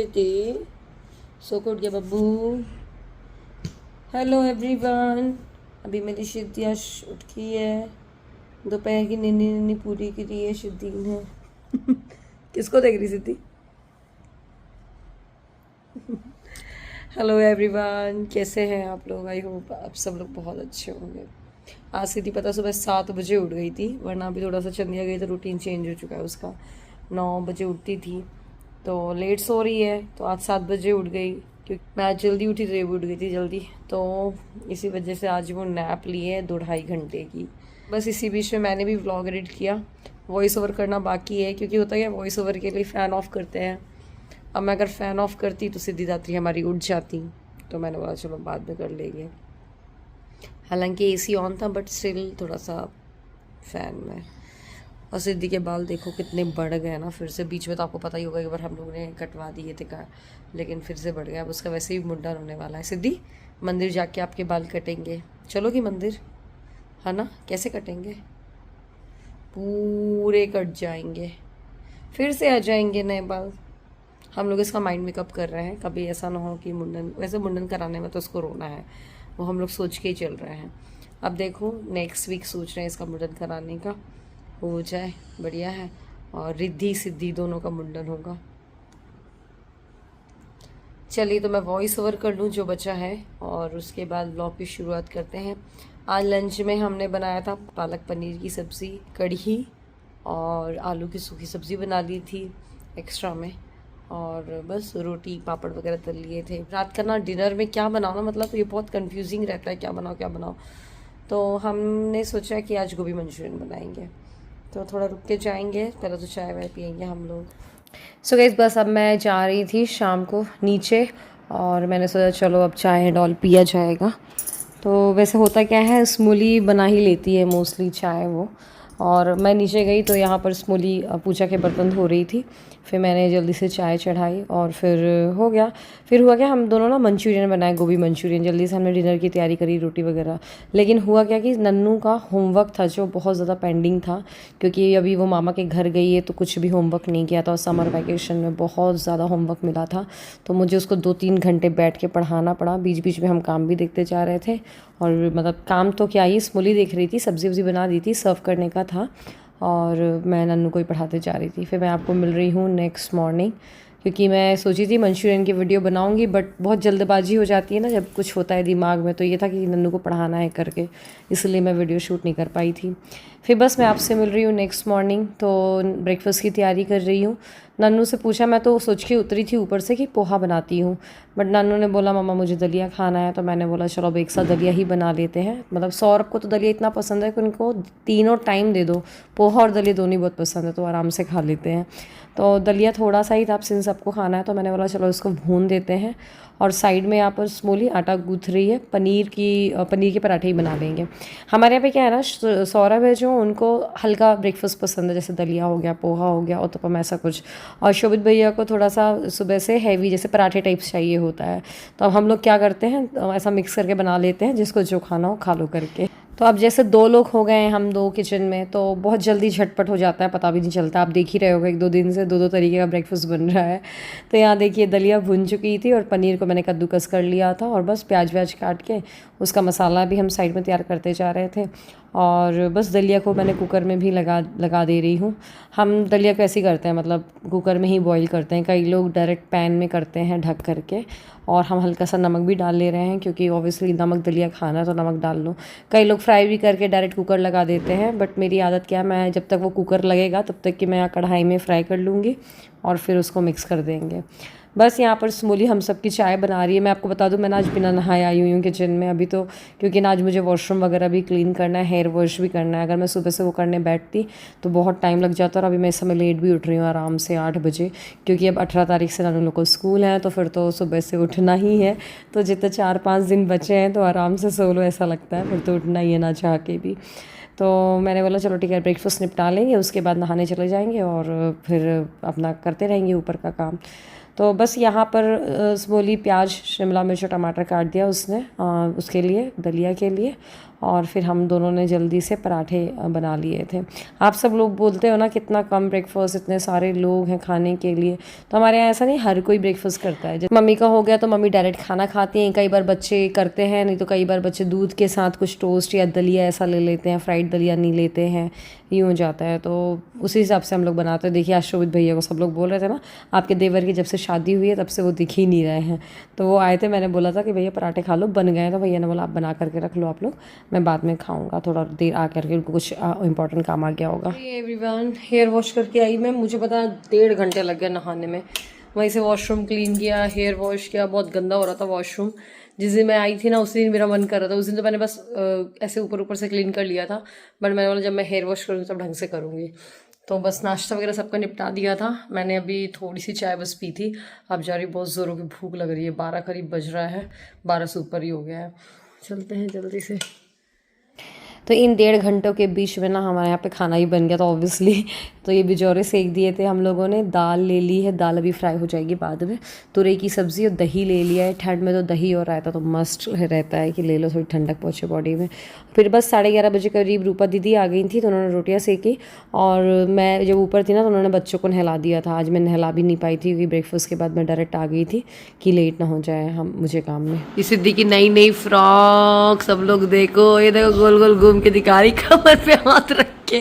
शिति सो को उठ गया बब्बू। हेलो एवरीवन, अभी मेरी शिद्दी आज उठी है। दोपहर की नींदी नींदी पूरी करी है शिद्दी ने। किसको देख रही सिद्धि? हेलो एवरीवन, कैसे हैं आप लोग? आई होप आप सब लोग बहुत अच्छे होंगे। आज सिद्धि पता सुबह 7 बजे उठ गई थी, वरना अभी थोड़ा सा चंदिया गई तो रूटीन चेंज हो चुका है उसका। 9 बजे उठती थी तो लेट सो रही है, तो आज 7 बजे उठ गई क्योंकि मैं आज जल्दी उठी तो ये भी उठ गई थी जल्दी। तो इसी वजह से आज वो नैप लिए 2-2.5 घंटे की। बस इसी बीच में मैंने भी व्लॉग एडिट किया। वॉइस ओवर करना बाकी है क्योंकि होता है वॉइस ओवर के लिए फ़ैन ऑफ करते हैं। अब मैं अगर फ़ैन ऑफ करती तो सिद्धि दात्री हमारी उठ जाती, तो मैंने बोला चलो बाद में कर लेंगे। हालांकि एसी ऑन था बट स्टिल थोड़ा सा फ़ैन में। और सिद्धि के बाल देखो कितने बढ़ गए ना फिर से। बीच में तो आपको पता ही होगा, एक बार हम लोगों ने कटवा दिए थे का, लेकिन फिर से बढ़ गया। अब उसका वैसे ही मुंडन होने वाला है। सिद्धि, मंदिर जाके आपके बाल कटेंगे, चलोगी मंदिर? है ना? कैसे कटेंगे? पूरे कट जाएंगे, फिर से आ जाएंगे नए बाल। हम लोग इसका माइंड मेकअप कर रहे हैं, कभी ऐसा ना हो कि मुंडन, वैसे मुंडन कराने में तो उसको रोना है, वो हम लोग सोच के ही चल रहे हैं। अब देखो नेक्स्ट वीक सोच रहे हैं इसका मुंडन कराने का, हो जाए बढ़िया है। और रिद्धि सिद्धि दोनों का मुंडन होगा। चलिए तो मैं वॉइस ओवर कर लूँ जो बचा है, और उसके बाद ब्लॉग की शुरुआत करते हैं। आज लंच में हमने बनाया था पालक पनीर की सब्ज़ी, कढ़ी और आलू की सूखी सब्ज़ी बना ली थी एक्स्ट्रा में, और बस रोटी पापड़ वगैरह तल लिए थे। रात का ना डिनर में क्या बनाओ ना, मतलब ये बहुत कंफ्यूजिंग रहता है, क्या बनाओ क्या बनाओ। तो हमने सोचा कि आज गोभी मंचूरियन बनाएंगे, तो थोड़ा रुक के जाएंगे, पहले तो चाय वाय पियेंगे हम लोग। सो गाइस बस अब मैं जा रही थी शाम को नीचे, और मैंने सोचा चलो अब चाय एंड ऑल पिया जाएगा। तो वैसे होता क्या है, स्मूली बना ही लेती है मोस्टली चाय वो। और मैं नीचे गई तो यहाँ पर स्मूली पूजा के बर्तन धो रही थी, फिर मैंने जल्दी से चाय चढ़ाई और फिर हो गया। फिर हुआ क्या, हम दोनों ना मंचूरियन बनाए, गोभी मंचूरियन। जल्दी से हमने डिनर की तैयारी करी, रोटी वगैरह। लेकिन हुआ क्या कि नन्नू का होमवर्क था जो बहुत ज़्यादा पेंडिंग था, क्योंकि अभी वो मामा के घर गई है तो कुछ भी होमवर्क नहीं किया था, और समर वैकेशन में बहुत ज़्यादा होमवर्क मिला था। तो मुझे उसको 2-3 घंटे बैठ के पढ़ाना पड़ा। बीच बीच में हम काम भी देखते जा रहे थे, और मतलब काम तो क्या ही, स्मूली देख रही थी, सब्ज़ी वब्ज़ी बना दी थी, सर्व करने का था, और मैं नन्नू को ही पढ़ाते जा रही थी। फिर मैं आपको मिल रही हूँ नेक्स्ट मॉर्निंग, क्योंकि मैं सोची थी मंचूरियन की वीडियो बनाऊंगी, बट बहुत जल्दबाजी हो जाती है ना जब कुछ होता है दिमाग में। तो ये था कि नन्नू को पढ़ाना है करके, इसलिए मैं वीडियो शूट नहीं कर पाई थी। फिर बस मैं आपसे मिल रही हूँ नेक्स्ट मॉर्निंग, तो ब्रेकफास्ट की तैयारी कर रही हूँ। नन्नू से पूछा, मैं तो सोच के उतरी थी ऊपर से कि पोहा बनाती हूँ, बट नन्नू ने बोला मम्मा मुझे दलिया खाना है। तो मैंने बोला चलो अब एक साथ दलिया ही बना लेते हैं। मतलब सौरभ को तो दलिया इतना पसंद है कि उनको तीनों टाइम दे दो, पोहा और दलिया दोनों ही बहुत पसंद है, तो आराम से खा लेते हैं। तो दलिया थोड़ा सा ही था, अब सिंस सबको खाना है तो मैंने बोला चलो इसको भून देते हैं। और साइड में यहाँ पर स्मूली आटा गूँथ रही है, पनीर के पराठे ही बना लेंगे। हमारे यहाँ पे क्या है ना, सौरभ है जो, उनको हल्का ब्रेकफास्ट पसंद है, जैसे दलिया हो गया, पोहा हो गया, उत्तपम, ऐसा कुछ। और शोभित भैया को थोड़ा सा सुबह से हैवी जैसे पराठे टाइप्स चाहिए होता है। तो अब हम लोग क्या करते हैं, ऐसा मिक्स करके बना लेते हैं, जिसको जो खाना हो खा लो करके। तो अब जैसे 2 लोग हो गए हैं हम 2 किचन में, तो बहुत जल्दी झटपट हो जाता है, पता भी नहीं चलता। आप देख ही रहे होगे 1-2 दिन से 2-2 तरीके का ब्रेकफास्ट बन रहा है। तो यहाँ देखिए दलिया भुन चुकी थी, और पनीर को मैंने कद्दूकस कर लिया था, और बस प्याज व्याज काट के उसका मसाला भी हम साइड में तैयार करते जा रहे थे। और बस दलिया को मैंने कुकर में भी लगा दे रही हूँ। हम दलिया को ऐसे ही करते हैं, मतलब कुकर में ही बॉईल करते हैं। कई लोग डायरेक्ट पैन में करते हैं ढक करके, और हम हल्का सा नमक भी डाल ले रहे हैं, क्योंकि ऑब्वियसली नमक दलिया खाना है तो नमक डाल लो। कई लोग फ्राई भी करके डायरेक्ट कुकर लगा देते हैं, बट मेरी आदत क्या है, मैं जब तक वो कुकर लगेगा तब तक कि मैं यहाँ कढ़ाई में फ्राई कर लूँगी, और फिर उसको मिक्स कर देंगे। बस यहाँ पर स्मूली हम सब की चाय बना रही है। मैं आपको बता दूँ, मैं आज बिना नहाए आई हुई हूँ किचन में अभी तो, क्योंकि ना आज मुझे वॉशरूम वगैरह भी क्लीन करना है, हेयर वॉश भी करना है। अगर मैं सुबह से वो करने बैठती तो बहुत टाइम लग जाता, और अभी मैं इस समय लेट भी उठ रही हूँ आराम से 8 बजे, क्योंकि अब 18 तारीख से नानू लोग को स्कूल है, तो फिर तो सुबह से उठना ही है। तो जितने 4-5 दिन बचे हैं तो आराम से सो लो, ऐसा लगता है, फिर तो उठना ही है ना चाह के भी। तो मैंने बोला चलो ठीक है, ब्रेकफास्ट निपटा लेंगे, उसके बाद नहाने चले जाएंगे, और फिर अपना करते रहेंगे ऊपर का काम। तो बस यहाँ पर स्मूली प्याज, शिमला मिर्च और टमाटर काट दिया उसने उसके लिए, दलिया के लिए। और फिर हम दोनों ने जल्दी से पराठे बना लिए थे। आप सब लोग बोलते हो ना कितना कम ब्रेकफास्ट, इतने सारे लोग हैं खाने के लिए, तो हमारे यहाँ ऐसा नहीं, हर कोई ब्रेकफास्ट करता है। जब मम्मी का हो गया तो मम्मी डायरेक्ट खाना खाती हैं, कई बार बच्चे करते हैं, नहीं तो कई बार बच्चे दूध के साथ कुछ टोस्ट या दलिया ऐसा ले लेते हैं, फ्राइड दलिया नहीं लेते हैं, यूँ हो जाता है। तो उसी हिसाब से हम लोग बनाते हैं। देखिए आज शोभित भैया को सब लोग बोल रहे थे ना आपके देवर की जब से शादी हुई है तब से वो दिख ही नहीं रहे हैं, तो वो आए थे, मैंने बोला था कि भैया पराठे खा लो, बन गए, तो भैया ने बोला आप बना करके रख लो आप लोग, मैं बाद में खाऊंगा, थोड़ा देर आ करके उनको कुछ इंपॉर्टेंट काम आ गया होगा। एवरीवन हेयर वॉश करके आई मैं, मुझे पता 1.5 घंटे लग गया नहाने में। वहीं से वॉशरूम क्लीन किया, हेयर वॉश किया, बहुत गंदा हो रहा था वॉशरूम। जिस दिन मैं आई थी ना उस दिन मेरा मन कर रहा था, उस दिन तो मैंने बस ऐसे ऊपर ऊपर से क्लीन कर लिया था, बट मैंने बोला जब मैं हेयर वॉश करूँगी तब ढंग से करूँगी। तो बस नाश्ता वगैरह सबका निपटा दिया था मैंने, अभी थोड़ी सी चाय बस पी थी। अब जा रही, बहुत ज़ोरों की भूख लग रही है, 12 करीब बज रहा है, 12 से ऊपर ही हो गया है। चलते हैं जल्दी से। तो इन 1.5 घंटों के बीच में ना हमारे यहाँ पे खाना ही बन गया था ऑब्वियसली। तो ये बिजौरे सेक दिए थे हम लोगों ने, दाल ले ली है, दाल अभी फ्राई हो जाएगी बाद में, तुरई की सब्ज़ी और दही ले लिया है। ठंड में तो दही और रायता तो मस्ट रहता है कि ले लो, थोड़ी ठंडक पहुँचे बॉडी में। फिर बस 11:30 बजे करीब रूपा दीदी आ गई थी, तो उन्होंने रोटियाँ सेकी, और मैं जब ऊपर थी ना तो उन्होंने बच्चों को नहला दिया था। आज मैं नहला भी नहीं पाई थी क्योंकि ब्रेकफास्ट के बाद मैं डायरेक्ट आ गई थी कि लेट ना हो जाए हम मुझे काम में। ये सिद्धि की नई नई फ्रॉक, सब लोग देखो, ये देखो गोल गोल घूम के दिखा रही कमर पे हाथ रख के।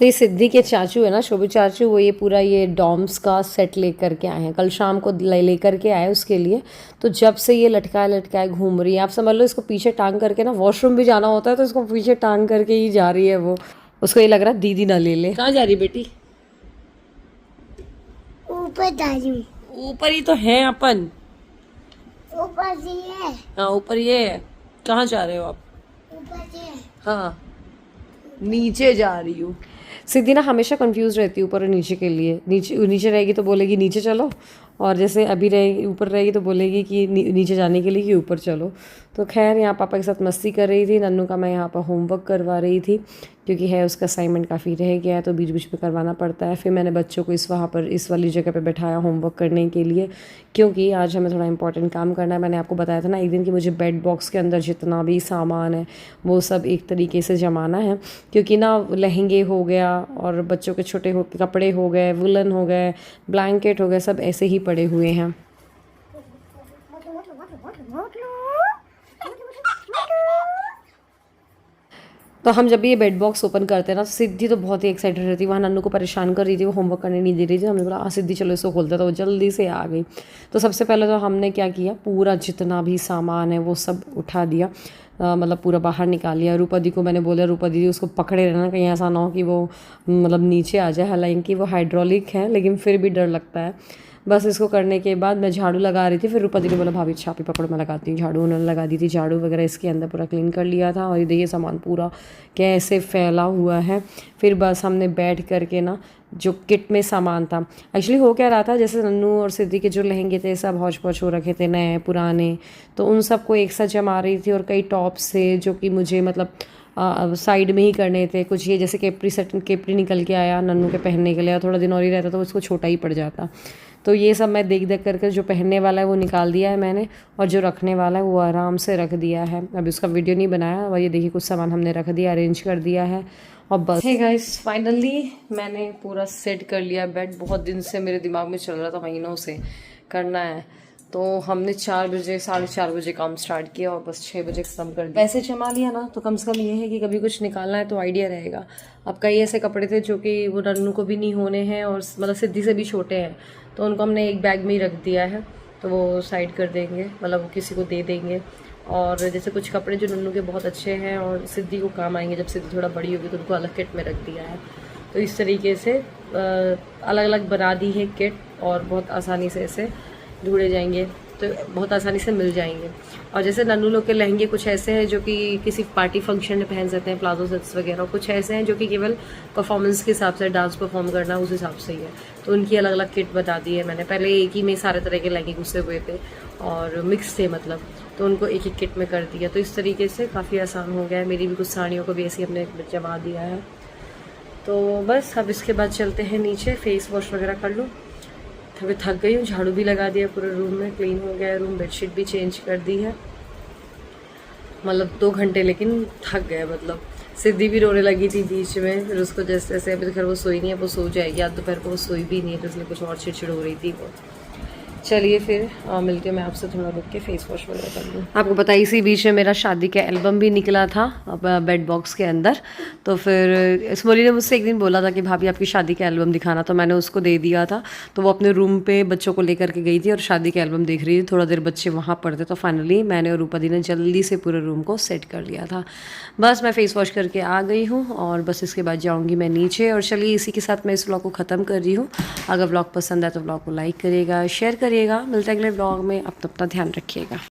तो ये सिद्धि के चाचू है ना, शोभित चाचू, वो ये पूरा ये डॉम्स का सेट लेकर के आए हैं, कल शाम को लेकर के आए उसके लिए। तो जब से ये लटकाए लटकाए घूम रही है, आप समझ लो इसको पीछे टांग करके ना, वॉशरूम भी जाना होता है तो इसको पीछे टांग करके ही जा रही है वो। उसको ये लग रहा है दीदी ना ले ले। कहाँ जा रही बेटी? ऊपर जा रही हूँ। ऊपर ही तो है अपन, ऊपर ही है। हाँ ऊपर ये है। कहाँ जा रहे हो आप? ऊपर ही है। हाँ नीचे जा रही हूँ। सिद्धि ना हमेशा कंफ्यूज रहती है ऊपर और नीचे के लिए। नीचे रहेगी तो बोलेगी नीचे चलो, और जैसे अभी रहेगी ऊपर रहेगी तो बोलेगी कि नीचे जाने के लिए कि ऊपर चलो। तो खैर यहाँ पापा के साथ मस्ती कर रही थी। नन्नू का मैं यहाँ पर होमवर्क करवा रही थी क्योंकि है उसका असाइनमेंट काफ़ी रह गया है, तो बीच बीच में करवाना पड़ता है। फिर मैंने बच्चों को वहाँ पर इस वाली जगह पर बैठाया होमवर्क करने के लिए, क्योंकि आज हमें थोड़ा इंपॉर्टेंट काम करना है। मैंने आपको बताया था ना एक दिन कि मुझे बेड बॉक्स के अंदर जितना भी सामान है वो सब एक तरीके से जमाना है, क्योंकि ना लहंगे हो गया और बच्चों के छोटे कपड़े हो गए, वुलन हो गए, ब्लैंकेट हो गए, सब ऐसे ही पड़े हुए हैं। तो हम जब भी ये बेड बॉक्स ओपन करते हैं ना, तो सिद्धि तो बहुत ही एक्साइटेड रहती है। वहाँ नन्नू को परेशान कर रही थी, वो होमवर्क करने नहीं दे रही थी। हमने बोला सिद्धि चलो इसको खोलते, तो वो जल्दी से आ गई। तो सबसे पहले तो हमने क्या किया, पूरा जितना भी सामान है वो सब उठा दिया, मतलब पूरा बाहर निकाल लिया। रूपा दी को मैंने बोला रूपा दीदी उसको पकड़े रहना, कहीं ऐसा ना हो कि वो मतलब नीचे आ जाए। हालांकि वो हाइड्रोलिक है लेकिन फिर भी डर लगता है। बस इसको करने के बाद मैं झाड़ू लगा रही थी, फिर रूपा दी ने बोला भाभी छापी पकड़ो मैं लगाती हूँ झाड़ू। उन्होंने लगा दी थी झाड़ू वगैरह, इसके अंदर पूरा क्लीन कर लिया था। और ये देखिए सामान पूरा कैसे फैला हुआ है। फिर बस हमने बैठ करके ना जो किट में सामान था, एक्चुअली हो क्या रहा था, जैसे नन्नू और सिद्धि के जो लहंगे थे सब हौच पौच हो रखे थे, नए पुराने, तो उन सबको एक साथ जमा रही थी। और कई टॉप्स थे जो कि मुझे मतलब साइड में ही करने थे। कुछ ये जैसे केपरी निकल के आया नन्नू के पहनने के लिए, और थोड़ा दिन और ही रहता तो उसको छोटा ही पड़ जाता। तो ये सब मैं देख देख करके जो पहनने वाला है वो निकाल दिया है मैंने, और जो रखने वाला है वो आराम से रख दिया है। अभी उसका वीडियो नहीं बनाया, और ये देखिए कुछ सामान हमने रख दिया, अरेंज कर दिया है। और बस हे गाइस फाइनली मैंने पूरा सेट कर लिया बेड। बहुत दिन से मेरे दिमाग में चल रहा था, महीनों से करना है। तो हमने 4 बजे 4:30 बजे काम स्टार्ट किया और बस 6 बजे खत्म कर दिया। पैसे जमा लिया ना तो कम से कम ये है कि कभी कुछ निकालना है तो आइडिया रहेगा। अब कई ऐसे कपड़े थे जो कि वो नन्नू को भी नहीं होने हैं और मतलब सिद्धि से भी छोटे हैं, तो उनको हमने एक बैग में ही रख दिया है, तो वो साइड कर देंगे, मतलब वो किसी को दे देंगे। और जैसे कुछ कपड़े जो नन्नू के बहुत अच्छे हैं और सिद्धि को काम आएंगे, जब सिद्धि थोड़ा बड़ी होगी तो उनको अलग किट में रख दिया है। तो इस तरीके से अलग अलग बना दी है किट, और बहुत आसानी से ऐसे ढूंढे जाएंगे, तो बहुत आसानी से मिल जाएंगे। और जैसे नन्नू लोग के लहंगे कुछ ऐसे हैं जो कि किसी पार्टी फंक्शन में पहन सकते हैं, प्लाजो सेट्स वगैरह, कुछ ऐसे हैं जो कि केवल परफॉर्मेंस के हिसाब से, डांस परफॉर्म करना उस हिसाब से ही है। तो उनकी अलग अलग किट बता दी है मैंने। पहले एक ही में सारे तरह के लहंगे घुसे हुए थे और मिक्स थे मतलब, तो उनको एक एक किट में कर दिया। तो इस तरीके से काफ़ी आसान हो गया है। मेरी भी कुछ साड़ियों को भी ऐसे ही हमने जमा दिया है। तो बस अब इसके बाद चलते हैं नीचे, फेस वॉश वगैरह कर लूँ। थोड़ी थक गई हूँ, झाड़ू भी लगा दिया, पूरे रूम में क्लीन हो गया रूम, बेडशीट भी चेंज कर दी है। मतलब 2 घंटे, लेकिन थक गए। मतलब सिद्धि भी रोने लगी थी बीच में, फिर उसको जैसे जैसे, अभी तो खैर वो सोई नहीं है, वो सो जाएगी। आज दोपहर को वो सोई भी नहीं है, तो इसलिए कुछ और चिड़चिड़ हो रही थी वो। चलिए फिर मिलती हूँ मैं आपसे, थोड़ा रुक के फेस वॉश वगैरह कर लूँ। आपको पता है इसी बीच में मेरा शादी का एल्बम भी निकला था बेड बॉक्स के अंदर। तो फिर स्मोली ने मुझसे एक दिन बोला था कि भाभी आपकी शादी का एल्बम दिखाना, तो मैंने उसको दे दिया था। तो वो अपने रूम पे बच्चों को लेकर के गई थी और शादी का एल्बम देख रही थी। थोड़ा देर बच्चे वहाँ पढ़ते, तो फाइनली मैंने और रूपा दी ने जल्दी से पूरे रूम को सेट कर लिया था। बस मैं फ़ेस वॉश करके आ गई हूँ और बस इसके बाद जाऊँगी मैं नीचे। और चलिए इसी के साथ मैं इस व्लॉग को ख़त्म कर रही हूँ। अगर व्लॉग पसंद आए तो व्लॉग को लाइक करिएगा, शेयर करिएगा। मिलते हैं अगले व्लॉग में, अपना ध्यान रखिएगा।